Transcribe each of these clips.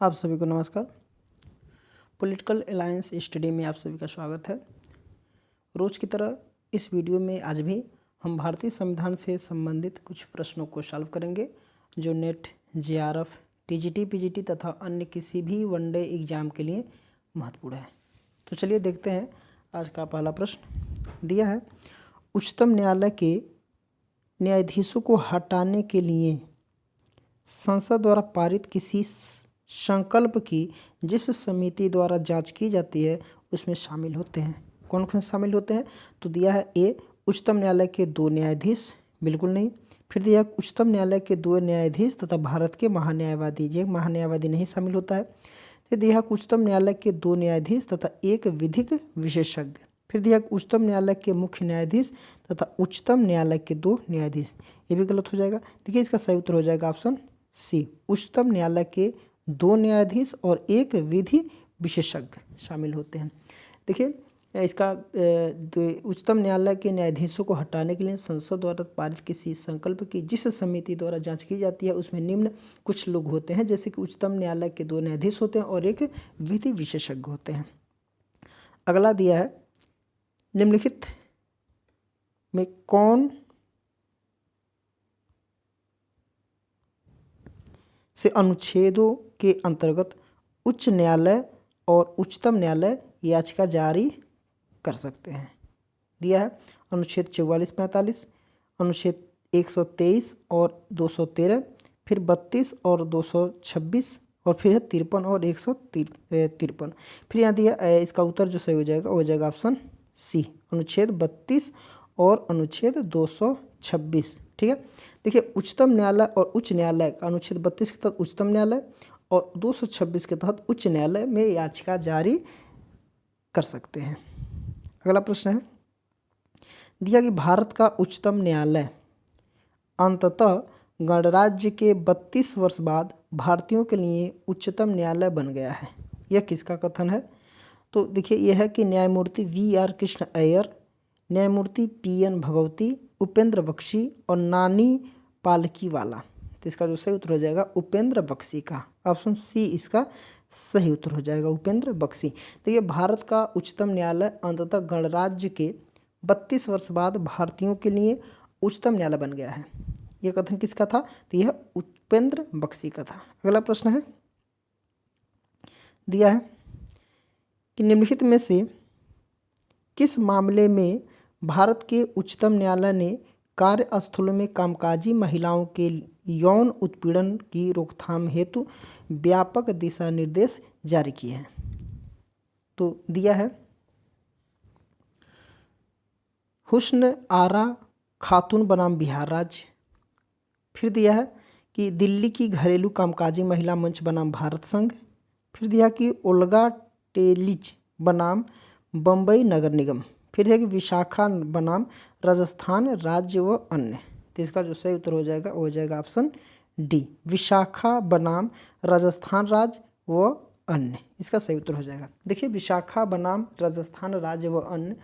आप सभी को नमस्कार। पॉलिटिकल अलायंस स्टडी में आप सभी का स्वागत है। रोज़ की तरह इस वीडियो में आज भी हम भारतीय संविधान से संबंधित कुछ प्रश्नों को सॉल्व करेंगे जो नेट, जेआरएफ, टीजीटी, पीजीटी तथा अन्य किसी भी वनडे एग्जाम के लिए महत्वपूर्ण है। तो चलिए देखते हैं। आज का पहला प्रश्न दिया है, उच्चतम न्यायालय के न्यायाधीशों को हटाने के लिए संसद द्वारा पारित किसी संकल्प की जिस समिति द्वारा जांच की जाती है उसमें शामिल होते हैं। कौन कौन शामिल होते हैं? तो दिया है ए, उच्चतम न्यायालय के 2 न्यायाधीश, बिल्कुल नहीं। फिर दिया उच्चतम न्यायालय के 2 न्यायाधीश तथा भारत के महान्यायवादी, ये महान्यायवादी नहीं शामिल होता है। फिर दिया उच्चतम न्यायालय के 2 न्यायाधीश तथा एक विधिक विशेषज्ञ। फिर दिया उच्चतम न्यायालय के मुख्य न्यायाधीश तथा उच्चतम न्यायालय के 2 न्यायाधीश। ये भी गलत हो जाएगा। देखिए इसका सही उत्तर हो जाएगा ऑप्शन सी, उच्चतम न्यायालय के 2 न्यायाधीश और एक विधि विशेषज्ञ शामिल होते हैं। देखिए इसका उच्चतम न्यायालय के न्यायाधीशों को हटाने के लिए संसद द्वारा पारित किसी संकल्प की जिस समिति द्वारा जांच की जाती है उसमें निम्न कुछ लोग होते हैं, जैसे कि उच्चतम न्यायालय के 2 न्यायाधीश होते हैं और एक विधि विशेषज्ञ होते हैं। अगला दिया है, निम्नलिखित में कौन से अनुच्छेदों के अंतर्गत उच्च न्यायालय और उच्चतम न्यायालय याचिका जारी कर सकते हैं? दिया है अनुच्छेद 44-45, अनुच्छेद 123 और 213, फिर 32 और 226 और फिर है 53 और 153। फिर यहाँ दिया इसका उत्तर जो सही हो जाएगा वो हो जाएगा ऑप्शन सी, अनुच्छेद 32 और अनुच्छेद 226। ठीक है। देखिए उच्चतम न्यायालय और उच्च न्यायालय अनुच्छेद 32 के तहत उच्चतम न्यायालय और 226 के तहत उच्च न्यायालय में याचिका जारी कर सकते हैं। अगला प्रश्न है, दिया कि भारत का उच्चतम न्यायालय अंततः गणराज्य के 32 वर्ष बाद भारतीयों के लिए उच्चतम न्यायालय बन गया है। यह किसका कथन है? तो देखिए यह है कि न्यायमूर्ति वी.आर. कृष्ण अय्यर, न्यायमूर्ति पी.एन. भगवती, उपेंद्र बख्शी और नानी पालकीवाला। तो इसका जो सही उत्तर हो जाएगा उपेंद्र बख्शी का, ऑप्शन सी इसका सही उत्तर हो जाएगा, उपेंद्र बख्शी। देखिए भारत का उच्चतम न्यायालय अंततः गणराज्य के 32 वर्ष बाद भारतीयों के लिए उच्चतम न्यायालय बन गया है। यह कथन किसका था? तो यह उपेंद्र बख्शी का था। अगला प्रश्न है, दिया है कि निम्नलिखित में से किस मामले में भारत के उच्चतम न्यायालय ने कार्यस्थलों में कामकाजी महिलाओं के यौन उत्पीड़न की रोकथाम हेतु व्यापक दिशा निर्देश जारी किए हैं? तो दिया है हुस्न आरा खातून बनाम बिहार राज्य। फिर दिया है कि दिल्ली की घरेलू कामकाजी महिला मंच बनाम भारत संघ। फिर दिया कि ओल्गा टेलिज बनाम बम्बई नगर निगम। फिर है कि विशाखा बनाम राजस्थान राज्य व अन्य। तो इसका जो सही उत्तर हो जाएगा वो हो जाएगा ऑप्शन डी, विशाखा बनाम राजस्थान राज्य व अन्य। इसका सही उत्तर हो जाएगा। देखिए विशाखा बनाम राजस्थान राज्य व अन्य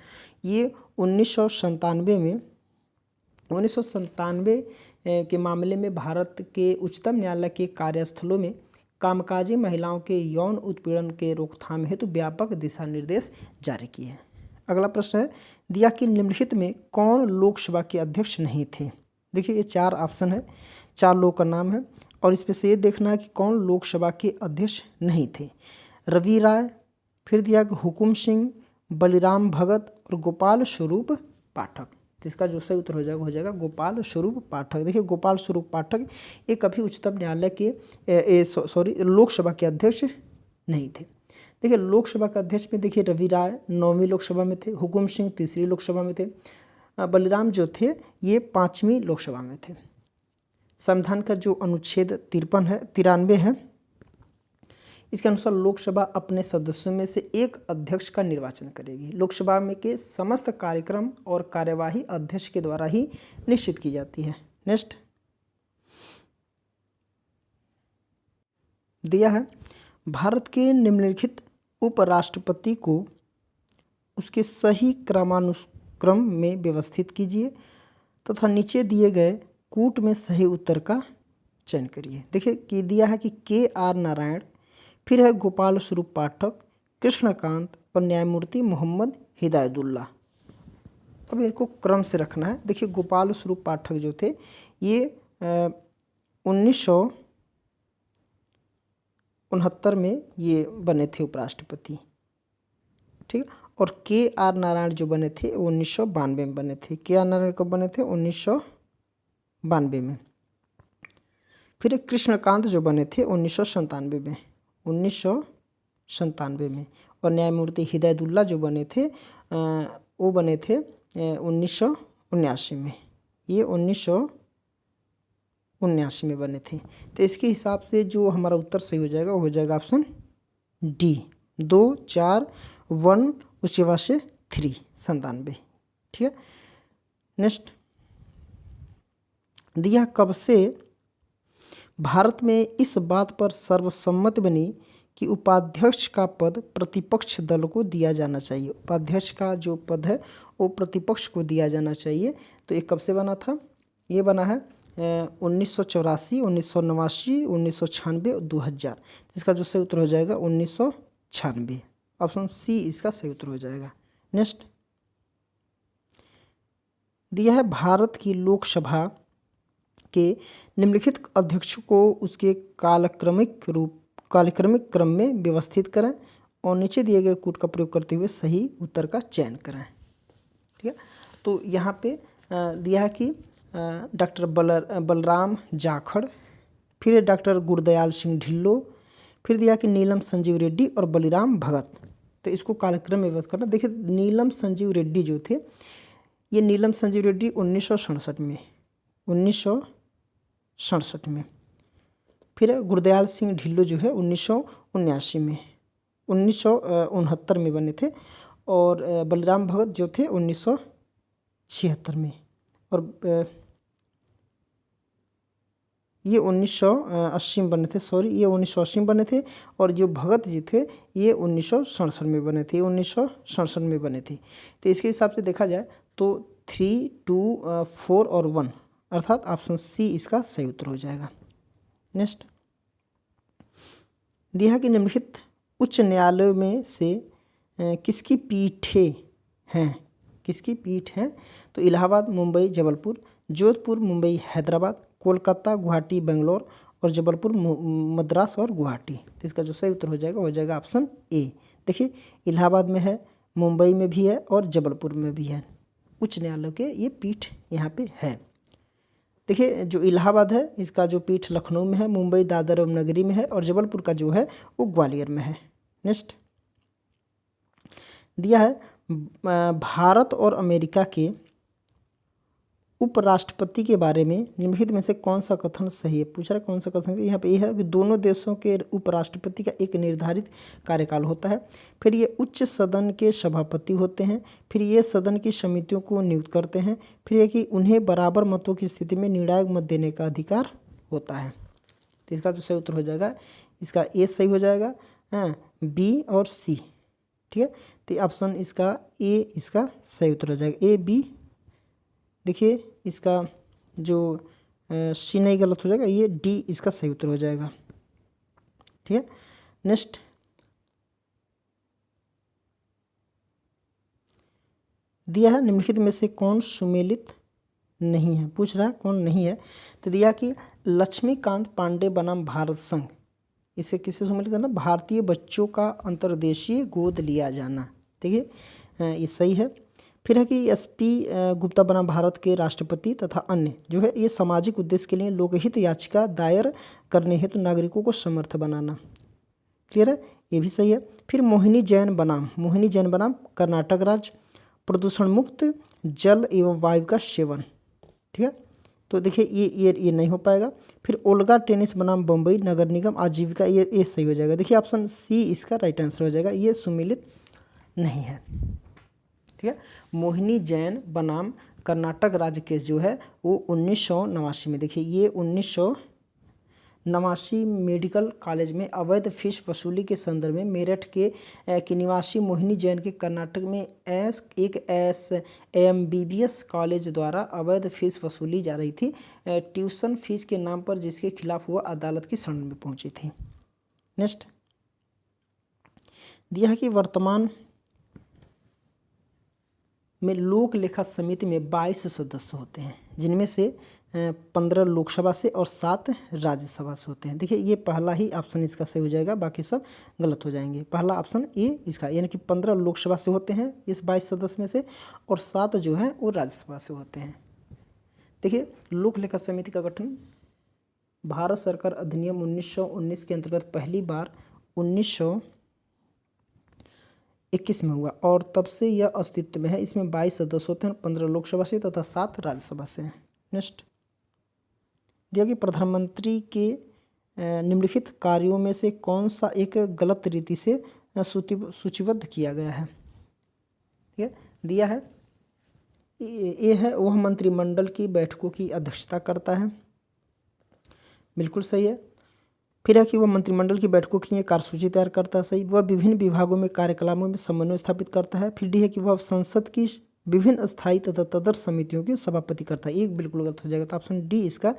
ये 1997 के मामले में भारत के उच्चतम न्यायालय के कार्यस्थलों में कामकाजी महिलाओं के यौन उत्पीड़न के रोकथाम हेतु व्यापक दिशा निर्देश जारी किए हैं। अगला प्रश्न है, दिया कि निम्नलिखित में कौन लोकसभा के अध्यक्ष नहीं थे? देखिए ये 4 ऑप्शन है, 4 लोग का नाम है और इसमें से ये देखना है कि कौन लोकसभा के अध्यक्ष नहीं थे। रवि राय, फिर दिया कि हुकुम सिंह, बलिराम भगत और गोपाल स्वरूप पाठक। तो इसका जो सही उत्तर हो जाएगा गोपाल स्वरूप पाठक। देखिए गोपाल स्वरूप पाठक ये कभी उच्चतम न्यायालय के लोकसभा के अध्यक्ष नहीं थे। देखिए लोकसभा के अध्यक्ष में देखिए रवि राय 9वीं लोकसभा में थे, हुकुम सिंह 3री लोकसभा में थे, बलिराम जो थे ये 5वीं लोकसभा में थे। संविधान का जो अनुच्छेद 93 है इसके अनुसार लोकसभा अपने सदस्यों में से एक अध्यक्ष का निर्वाचन करेगी। लोकसभा में के समस्त कार्यक्रम और कार्यवाही अध्यक्ष के द्वारा ही निश्चित की जाती है। नेक्स्ट दिया है, भारत के निम्नलिखित उपराष्ट्रपति को उसके सही क्रमानुक्रम में व्यवस्थित कीजिए तथा नीचे दिए गए कूट में सही उत्तर का चयन करिए। देखिए कि दिया है कि के.आर. नारायण, फिर है गोपाल स्वरूप पाठक, कृष्णकांत और न्यायमूर्ति मोहम्मद हिदायतुल्लाह। अब इनको क्रम से रखना है। देखिए गोपाल स्वरूप पाठक जो थे ये 1969 में ये बने थे उपराष्ट्रपति, ठीक है। और के आर नारायण जो बने थे 1992 में बने थे। के आर नारायण कब बने थे? 1992 में। फिर एक कृष्णकांत जो बने थे 1997 में, 1997 में। और न्यायमूर्ति हिदायतुल्लाह जो बने थे वो बने थे 1979 में। ये 1979 में बने थे। तो इसके हिसाब से जो हमारा उत्तर सही हो जाएगा वो हो जाएगा ऑप्शन डी, 2, 4, 1 उसके बाद से 3, 97। ठीक है। नेक्स्ट दिया कब से भारत में इस बात पर सर्वसम्मति बनी कि उपाध्यक्ष का पद प्रतिपक्ष दल को दिया जाना चाहिए। उपाध्यक्ष का जो पद है वो प्रतिपक्ष को दिया जाना चाहिए। तो ये कब से बना था? ये बना है 1984, 1989, 1996 और 2000। इसका जो सही उत्तर हो जाएगा 1996। ऑप्शन सी इसका सही उत्तर हो जाएगा। नेक्स्ट दिया है भारत की लोकसभा के निम्नलिखित अध्यक्षों को उसके कालक्रमिक क्रम में व्यवस्थित करें और नीचे दिए गए कूट का प्रयोग करते हुए सही उत्तर का चयन करें। ठीक है। तो यहाँ पे दिया है कि डॉक्टर बलराम जाखड़, फिर डॉक्टर गुरदयाल सिंह ढिल्लो, फिर दिया कि नीलम संजीव रेड्डी और बलिराम भगत। तो इसको कालक्रम में व्यवस्थित करना। देखिए नीलम संजीव रेड्डी जो थे, ये नीलम संजीव रेड्डी 1967 में, 1967 में। फिर गुरदयाल सिंह ढिल्लो जो है 1979 में, 1969 में बने थे। और बलराम भगत जो थे 1976 में। और ये 1980 में बने थे, सॉरी ये 1980 में बने थे। और जो भगत जी थे ये 1967 में बने थे, 1967 में बने थे। तो इसके हिसाब से देखा जाए तो 3, 2, 4 और 1 अर्थात ऑप्शन सी इसका सही उत्तर हो जाएगा। नेक्स्ट दिया कि निम्नलिखित उच्च न्यायालयों में से किसकी पीठें हैं? किसकी पीठ है? तो इलाहाबाद, मुंबई, जबलपुर, जोधपुर, मुंबई, हैदराबाद, कोलकाता, गुवाहाटी, बेंगलोर और जबलपुर, मद्रास और गुवाहाटी। तो इसका जो सही उत्तर हो जाएगा ऑप्शन ए। देखिए इलाहाबाद में है, मुंबई में भी है और जबलपुर में भी है। उच्च न्यायालय के ये पीठ यहाँ पे है। देखिए जो इलाहाबाद है इसका जो पीठ लखनऊ में है, मुंबई दादर और नगरी में है और जबलपुर का जो है वो ग्वालियर में है। नेक्स्ट दिया है भारत और अमेरिका के उपराष्ट्रपति के बारे में निम्नलिखित में से कौन सा कथन सही है? पूछ रहा है कौन सा कथन। यहाँ पे यह है कि दोनों देशों के उपराष्ट्रपति का एक निर्धारित कार्यकाल होता है। फिर ये उच्च सदन के सभापति होते हैं। फिर ये सदन की समितियों को नियुक्त करते हैं। फिर ये कि उन्हें बराबर मतों की स्थिति में निर्णायक मत देने का अधिकार होता है। तो इसका जो सही उत्तर हो जाएगा इसका ए सही हो जाएगा, बी और सी। ठीक है। तो ऑप्शन इसका ए इसका सही उत्तर हो जाएगा, ए बी। देखिए इसका जो सी नहीं गलत हो जाएगा, ये डी इसका सही उत्तर हो जाएगा। ठीक है। नेक्स्ट दिया है निम्नलिखित में से कौन सुमेलित नहीं है? पूछ रहा है कौन नहीं है। तो दिया कि लक्ष्मीकांत पांडे बनाम भारत संघ, इसे किससे सुमेलित करना? भारतीय बच्चों का अंतर्देशीय गोद लिया जाना। देखिए ये सही है। फिर है कि SP गुप्ता बनाम भारत के राष्ट्रपति तथा अन्य जो है ये सामाजिक उद्देश्य के लिए लोकहित याचिका दायर करने हेतु नागरिकों को समर्थ बनाना। क्लियर है, ये भी सही है। फिर मोहिनी जैन बनाम कर्नाटक राज्य, प्रदूषण मुक्त जल एवं वायु का सेवन। ठीक है। तो देखिए ये नहीं हो पाएगा। फिर ओल्गा टेनिस बनाम बम्बई नगर निगम आजीविका, ये सही हो जाएगा। देखिए ऑप्शन सी इसका राइट आंसर हो जाएगा, ये सुमेलित नहीं है। ठीक है। मोहिनी जैन बनाम कर्नाटक राज्य केस जो है वो 1989 में। देखिए ये 1989 मेडिकल कॉलेज में अवैध फीस वसूली के संदर्भ में मेरठ के निवासी मोहिनी जैन के कर्नाटक में एक MBBS कॉलेज द्वारा अवैध फीस वसूली जा रही थी ट्यूशन फीस के नाम पर, जिसके खिलाफ वह अदालत की शरण में पहुंची थी। नेक्स्ट दिया है कि वर्तमान में लोक लेखा समिति में 22 सदस्य होते हैं, जिनमें से 15 लोकसभा से और 7 राज्यसभा से होते हैं। देखिए ये पहला ही ऑप्शन इसका सही हो जाएगा, बाकी सब गलत हो जाएंगे। पहला ऑप्शन ए इसका, यानी कि 15 लोकसभा से होते हैं इस 22 सदस्य में से, और 7 जो हैं वो राज्यसभा से होते हैं। देखिए लोक लेखा समिति का गठन भारत सरकार अधिनियम 1919 के अंतर्गत पहली बार 1921 में हुआ, और तब से यह अस्तित्व में है। इसमें 22 सदस्य होते हैं, 15 लोकसभा से तथा 7 राज्यसभा से हैं। नेक्स्ट दिया कि प्रधानमंत्री के निम्नलिखित कार्यों में से कौन सा एक गलत रीति से सूचीबद्ध किया गया है। ठीक है, दिया है ये है वह मंत्रिमंडल की बैठकों की अध्यक्षता करता है, बिल्कुल सही है। फिर है कि वह मंत्रिमंडल की बैठकों के लिए कार्यसूची तैयार करता है, सही। वह विभिन्न विभागों में कार्यकलापों में समन्वय स्थापित करता है। फिर डी है कि वह संसद की विभिन्न स्थायी तथा तदर्थ समितियों की सभापति करता है। एक बिल्कुल गलत हो जाएगा, तो ऑप्शन डी इसका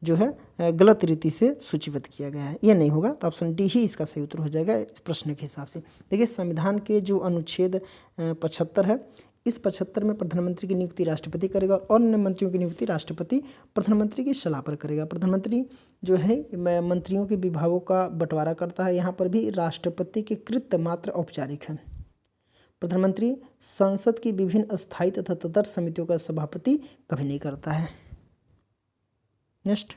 जो है गलत रीति से सूचीबद्ध किया गया है, यह नहीं होगा, तो ऑप्शन डी ही इसका सही उत्तर हो जाएगा इस प्रश्न के हिसाब से। देखिए संविधान के जो अनुच्छेद 75 है, इस 75 में प्रधानमंत्री की नियुक्ति राष्ट्रपति करेगा और अन्य मंत्रियों की नियुक्ति राष्ट्रपति प्रधानमंत्री की सलाह पर करेगा। प्रधानमंत्री जो है मंत्रियों के विभागों का बंटवारा करता है। यहाँ पर भी राष्ट्रपति के कृत्य मात्र औपचारिक है। प्रधानमंत्री संसद की विभिन्न स्थायी तथा तदर्थ समितियों का सभापति कभी नहीं करता है। नेक्स्ट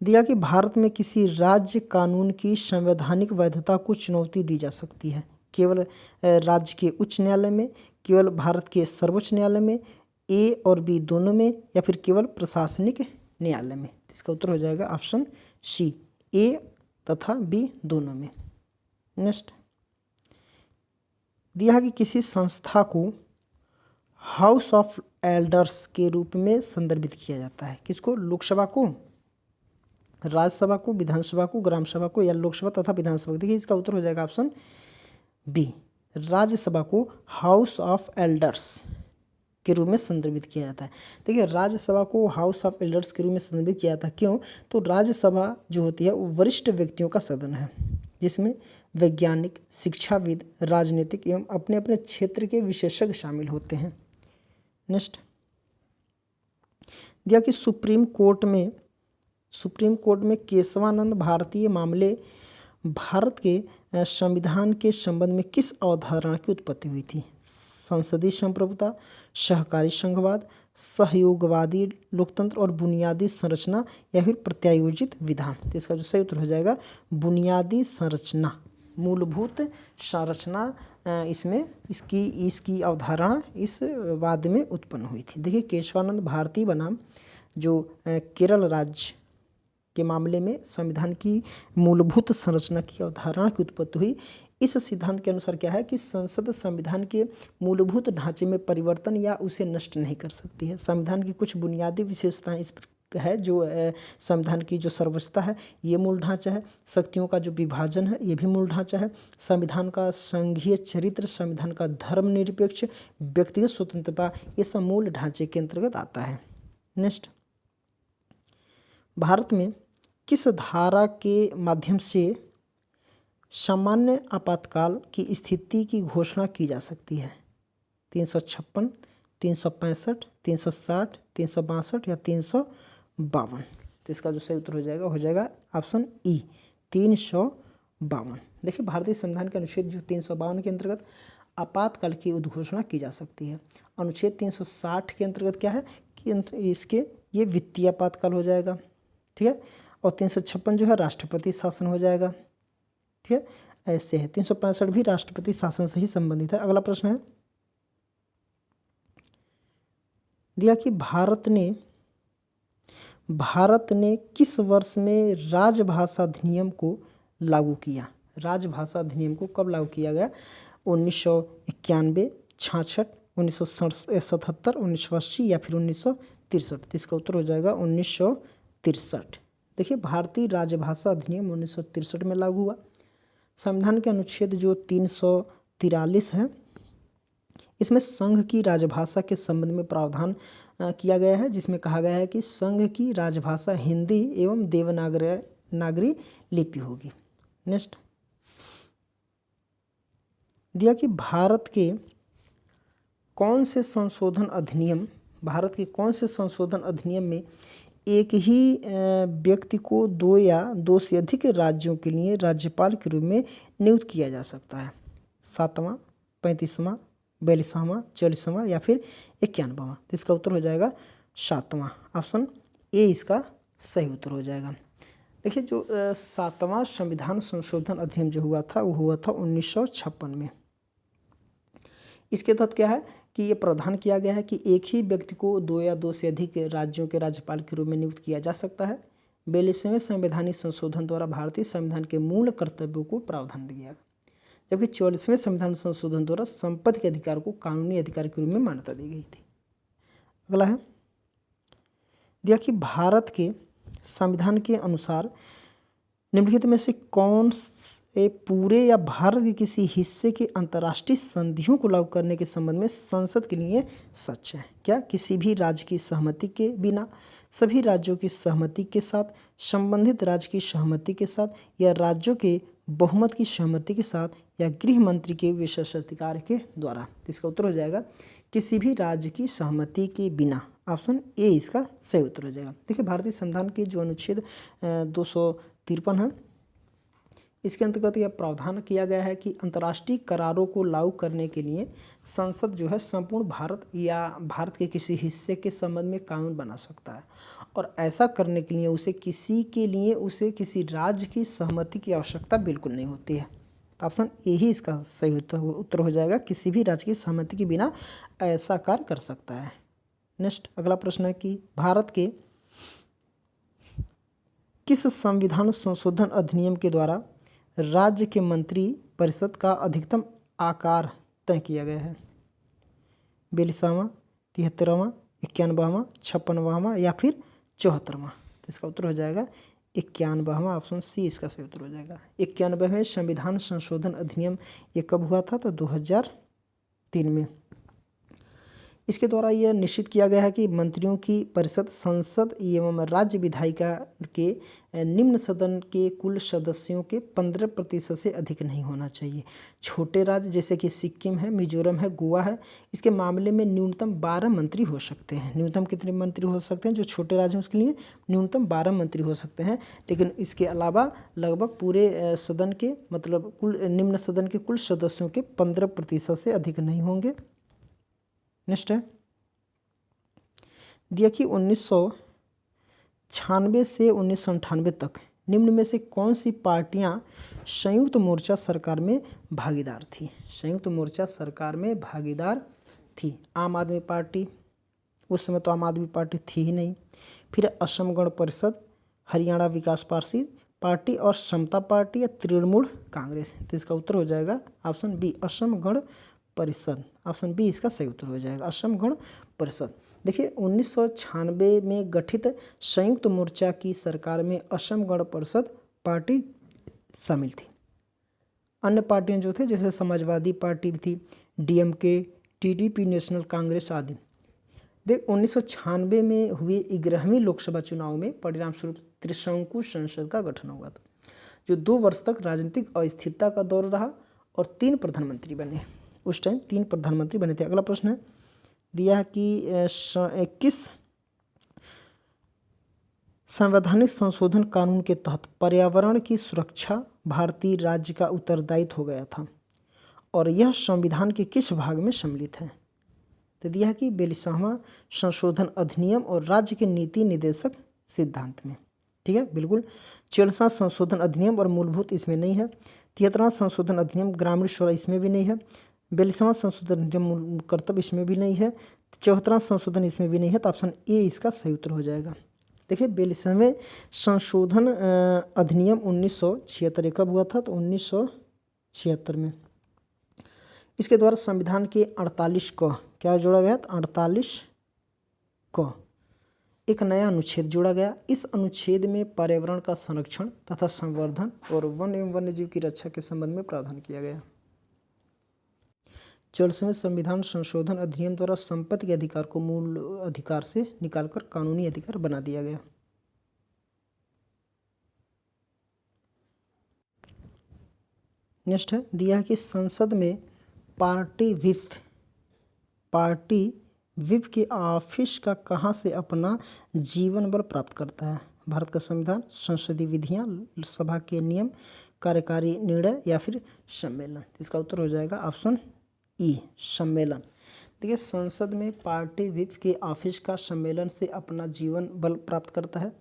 दिया कि भारत में किसी राज्य कानून की संवैधानिक वैधता को चुनौती दी जा सकती है केवल राज्य के उच्च न्यायालय में, केवल भारत के सर्वोच्च न्यायालय में, ए और बी दोनों में, या फिर केवल प्रशासनिक न्यायालय में। इसका उत्तर हो जाएगा ऑप्शन सी, ए तथा बी दोनों में। नेक्स्ट दिया है कि किसी संस्था को हाउस ऑफ एल्डर्स के रूप में संदर्भित किया जाता है। किसको? लोकसभा को, राज्यसभा को, विधानसभा को, ग्राम सभा को, या लोकसभा तथा विधानसभा को। देखिए इसका उत्तर हो जाएगा ऑप्शन बी, राज्यसभा को हाउस ऑफ एल्डर्स के रूप में संदर्भित किया जाता है। देखिए राज्यसभा को हाउस ऑफ एल्डर्स के रूप में संदर्भित किया जाता है, क्यों? तो राज्यसभा जो होती है वो वरिष्ठ व्यक्तियों का सदन है, जिसमें वैज्ञानिक, शिक्षाविद, राजनीतिक एवं अपने अपने क्षेत्र के विशेषज्ञ शामिल होते हैं। नेक्स्ट दिया कि सुप्रीम कोर्ट में केशवानंद भारतीय मामले भारत के संविधान के संबंध में किस अवधारणा की उत्पत्ति हुई थी? संसदीय संप्रभुता, सहकारी संघवाद, सहयोगवादी लोकतंत्र और बुनियादी संरचना, या फिर प्रत्यायोजित विधान। तो इसका जो सही उत्तर हो जाएगा बुनियादी संरचना, मूलभूत संरचना। इसमें इसकी अवधारणा इस वाद में उत्पन्न हुई थी। देखिए केशवानंद भारती बनाम जो केरल राज्य के मामले में संविधान की मूलभूत संरचना की अवधारणा की उत्पत्ति हुई। इस सिद्धांत के अनुसार क्या है कि संसद संविधान के मूलभूत ढांचे में परिवर्तन या उसे नष्ट नहीं कर सकती है। संविधान की कुछ बुनियादी विशेषताएं इस है, जो संविधान की जो सर्वोच्चता है ये मूल ढांचा है, शक्तियों का जो विभाजन है ये भी मूल ढांचा है, संविधान का संघीय चरित्र, संविधान का धर्मनिरपेक्ष, व्यक्तिगत स्वतंत्रता, ये सब मूल ढांचे के अंतर्गत आता है। नेक्स्ट भारत में किस धारा के माध्यम से सामान्य आपातकाल की स्थिति की घोषणा की जा सकती है? 356, 365, 360, 362 या 352। तो इसका जो सही उत्तर हो जाएगा ऑप्शन ई, 352। देखिए भारतीय संविधान के अनुच्छेद जो 352 के अंतर्गत आपातकाल की उद्घोषणा की जा सकती है। अनुच्छेद 360 के अंतर्गत क्या है कि इसके ये वित्तीय आपातकाल हो जाएगा, ठीक है, और 356 जो है राष्ट्रपति शासन हो जाएगा, ठीक है, ऐसे है। 365 भी राष्ट्रपति शासन से ही संबंधित है। अगला प्रश्न है दिया कि भारत ने किस वर्ष में राजभाषा अधिनियम को लागू किया? राजभाषा अधिनियम को कब लागू किया गया? 1991, 66, 1977, 1980 या फिर 1963। इसका उत्तर हो जाएगा 1963। देखिए भारतीय राजभाषा अधिनियम 1963 में लागू हुआ। संविधान के अनुच्छेद जो 343 है, इसमें संघ की राजभाषा के संबंध में प्रावधान किया गया है, जिसमें कहा गया है कि संघ की राजभाषा हिंदी एवं देवनागरी देवनागरी लिपि होगी। नेक्स्ट दिया कि भारत के कौन से संशोधन अधिनियम में एक ही व्यक्ति को 2 या 2 से अधिक राज्यों के लिए राज्यपाल के रूप में नियुक्त किया जा सकता है? 7वां, 35वां, 42वां, 44वां या फिर 91वां? तो इसका उत्तर हो जाएगा 7वां। ऑप्शन ए इसका सही उत्तर हो जाएगा। देखिए जो 7वां संविधान संशोधन अधिनियम जो हुआ था वो हुआ था 1956 में। इसके तहत क्या है कि ये प्रावधान किया गया है कि एक ही व्यक्ति को 2 या 2 से अधिक राज्यों के राज्यपाल के रूप में नियुक्त किया जा सकता है। 42वें संवैधानिक संशोधन द्वारा भारतीय संविधान के मूल कर्तव्यों को प्रावधान दिया गया, जबकि 44वें संविधान संशोधन द्वारा संपत्ति के अधिकार को कानूनी अधिकार के रूप में मान्यता दी गई थी। अगला है दिया कि भारत के संविधान के अनुसार निम्नलिखित में से कौन से पूरे या भारत के किसी हिस्से के अंतर्राष्ट्रीय संधियों को लागू करने के संबंध में संसद के लिए सच है? क्या किसी भी राज्य की सहमति के बिना, सभी राज्यों की सहमति के साथ, संबंधित राज्य की सहमति के साथ, या राज्यों के बहुमत की सहमति के साथ, या गृह मंत्री के विशेषाधिकार के द्वारा? इसका उत्तर हो जाएगा किसी भी राज्य की सहमति के बिना। ऑप्शन ए इसका सही उत्तर हो जाएगा। देखिए भारतीय संविधान के जो अनुच्छेद 253 है, इसके अंतर्गत यह प्रावधान किया गया है कि अंतर्राष्ट्रीय करारों को लागू करने के लिए संसद जो है संपूर्ण भारत या भारत के किसी हिस्से के संबंध में कानून बना सकता है, और ऐसा करने के लिए उसे किसी राज्य की सहमति की आवश्यकता बिल्कुल नहीं होती है। तो ऑप्शन ए ही इसका सही उत्तर हो जाएगा, किसी भी राज्य की सहमति के बिना ऐसा कार्य कर सकता है। नेक्स्ट अगला प्रश्न है कि भारत के किस संविधान संशोधन अधिनियम के द्वारा राज्य के मंत्री परिषद का अधिकतम आकार तय किया गया है? 42वां, 73वां, 91वां, 56वां या फिर 74वां? तो इसका उत्तर हो जाएगा 91वां। ऑप्शन सी इसका सही उत्तर हो जाएगा। 91वें संविधान संशोधन अधिनियम ये कब हुआ था? तो 2003 में। इसके द्वारा यह निश्चित किया गया है कि मंत्रियों की परिषद संसद एवं राज्य विधायिका के निम्न सदन के कुल सदस्यों के 15% से अधिक नहीं होना चाहिए। छोटे राज्य जैसे कि सिक्किम है, मिजोरम है, गोवा है, इसके मामले में न्यूनतम 12 मंत्री हो सकते हैं। न्यूनतम कितने मंत्री हो सकते हैं? जो छोटे राज्य हैं उसके लिए न्यूनतम 12 मंत्री हो सकते हैं, लेकिन इसके अलावा लगभग पूरे सदन के मतलब कुल निम्न सदन के कुल सदस्यों के 15% से अधिक नहीं होंगे। नेक्स्ट है दिया कि 1996 से 1998 तक निम्न में से कौन सी पार्टियां संयुक्त मोर्चा सरकार में भागीदार थी? संयुक्त मोर्चा सरकार में भागीदार थी आम आदमी पार्टी, उस समय तो आम आदमी पार्टी थी ही नहीं, फिर असम गण परिषद, हरियाणा विकास पार्टी और समता पार्टी या तृणमूल कांग्रेस? तो इसका उत्तर हो जाएगा option B, Assam Gana Parishad. Option B इसका सही उत्तर हो जाएगा, असम गण परिषद। देखिए 1996 में गठित संयुक्त मोर्चा की सरकार में असम गण परिषद पार्टी शामिल थी। अन्य पार्टियां जो थे जैसे समाजवादी पार्टी थी, डीएमके, टीडीपी, नेशनल कांग्रेस आदि। देख 1996 में हुए 11वीं लोकसभा चुनाव में परिणाम स्वरूप त्रिशंकु संसद का गठन हुआ था, जो 2 वर्ष तक राजनीतिक अस्थिरता का दौर रहा और 3 प्रधानमंत्री बने। उस टाइम 3 प्रधानमंत्री बने थे। अगला प्रश्न है दिया है कि किस संवैधानिक संशोधन कानून के तहत पर्यावरण की सुरक्षा भारतीय राज्य का उत्तरदायित्व हो गया था और यह संविधान के किस भाग में सम्मिलित है? तो दिया है कि 42वां संशोधन अधिनियम और राज्य के नीति निर्देशक सिद्धांत में। ठीक है, बिल्कुल। 44वां संशोधन अधिनियम और मूलभूत इसमें नहीं है। 73वां संशोधन अधिनियम ग्रामीण स्वराज इसमें भी नहीं है। 42वां संशोधन अधिनियम कर्तव्य इसमें भी नहीं है। 74वां संशोधन इसमें भी नहीं है। तो ऑप्शन ए इसका सही उत्तर हो जाएगा। देखिए 42वें संशोधन अधिनियम 1976 कब हुआ था? तो 1976 में। इसके द्वारा संविधान के 48 क क्या जोड़ा गया? तो 48 क एक नया अनुच्छेद जोड़ा गया। इस अनुच्छेद में पर्यावरण का संरक्षण तथा संवर्धन और वन एवं वन्यजीव की रक्षा के संबंध में प्रावधान किया गया। 44वें संविधान संशोधन अधिनियम द्वारा संपत्ति के अधिकार को मूल अधिकार से निकालकर कानूनी अधिकार बना दिया गया। नेक्स्ट है दिया है कि संसद में पार्टी विप के ऑफिस का कहाँ से अपना जीवन बल प्राप्त करता है? भारत का संविधान, संसदीय विधियाँ, सभा के नियम, कार्यकारी निर्णय या फिर सम्मेलन। इसका उत्तर हो जाएगा ऑप्शन ई, सम्मेलन। देखिए, संसद में पार्टी विप के ऑफिस का सम्मेलन से अपना जीवन बल प्राप्त करता है।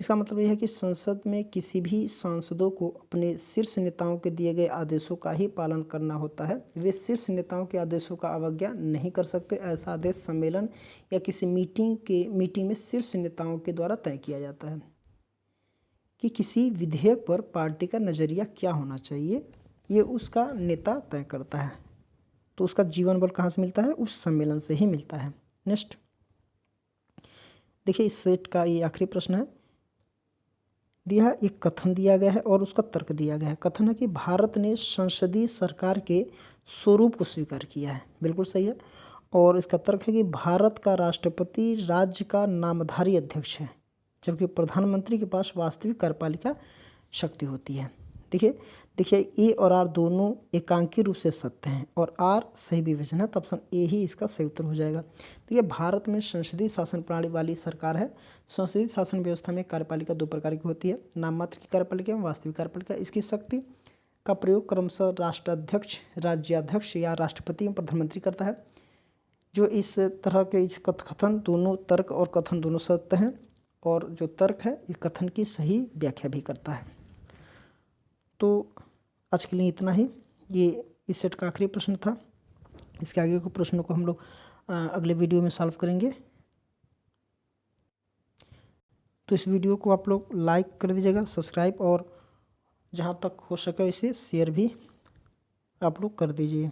इसका मतलब यह है कि संसद में किसी भी सांसदों को अपने शीर्ष नेताओं के दिए गए आदेशों का ही पालन करना होता है। वे शीर्ष नेताओं के आदेशों का अवज्ञा नहीं कर सकते। ऐसा आदेश सम्मेलन या किसी मीटिंग में शीर्ष नेताओं के द्वारा तय किया जाता है कि किसी विधेयक पर पार्टी का नज़रिया क्या होना चाहिए, ये उसका नेता तय करता है। तो उसका जीवन बल कहाँ से मिलता है? उस सम्मेलन से ही मिलता है। नेक्स्ट देखिए, इस सेट का ये आखिरी प्रश्न है। दिया एक कथन दिया गया है और उसका तर्क दिया गया है। कथन है कि भारत ने संसदीय सरकार के स्वरूप को स्वीकार किया है। बिल्कुल सही है। और इसका तर्क है कि भारत का राष्ट्रपति राज्य का नामधारी अध्यक्ष है, जबकि प्रधानमंत्री के पास वास्तविक कार्यपालिका शक्ति होती है। देखिए ए और आर दोनों एकांकी रूप से सत्य हैं और आर सही विभाजन है, तो ऑप्शन ए ही इसका सही उत्तर हो जाएगा। देखिए, भारत में संसदीय शासन प्रणाली वाली सरकार है। संसदीय शासन व्यवस्था में कार्यपालिका दो प्रकार की होती है, नाम मात्र की कार्यपालिका एवं वास्तविक कार्यपालिका। इसकी शक्ति का प्रयोग क्रमशः राष्ट्राध्यक्ष, राज्याध्यक्ष या राष्ट्रपति एवं प्रधानमंत्री करता है। जो इस तरह के इस कथन दोनों तर्क और कथन दोनों सत्य हैं, और जो तर्क है इस कथन की सही व्याख्या भी करता है। तो आज के लिए इतना ही। ये इस सेट का आखिरी प्रश्न था। इसके आगे के प्रश्नों को हम लोग अगले वीडियो में सॉल्व करेंगे। तो इस वीडियो को आप लोग लाइक कर दीजिएगा, सब्सक्राइब, और जहाँ तक हो सके इसे शेयर भी आप लोग कर दीजिए।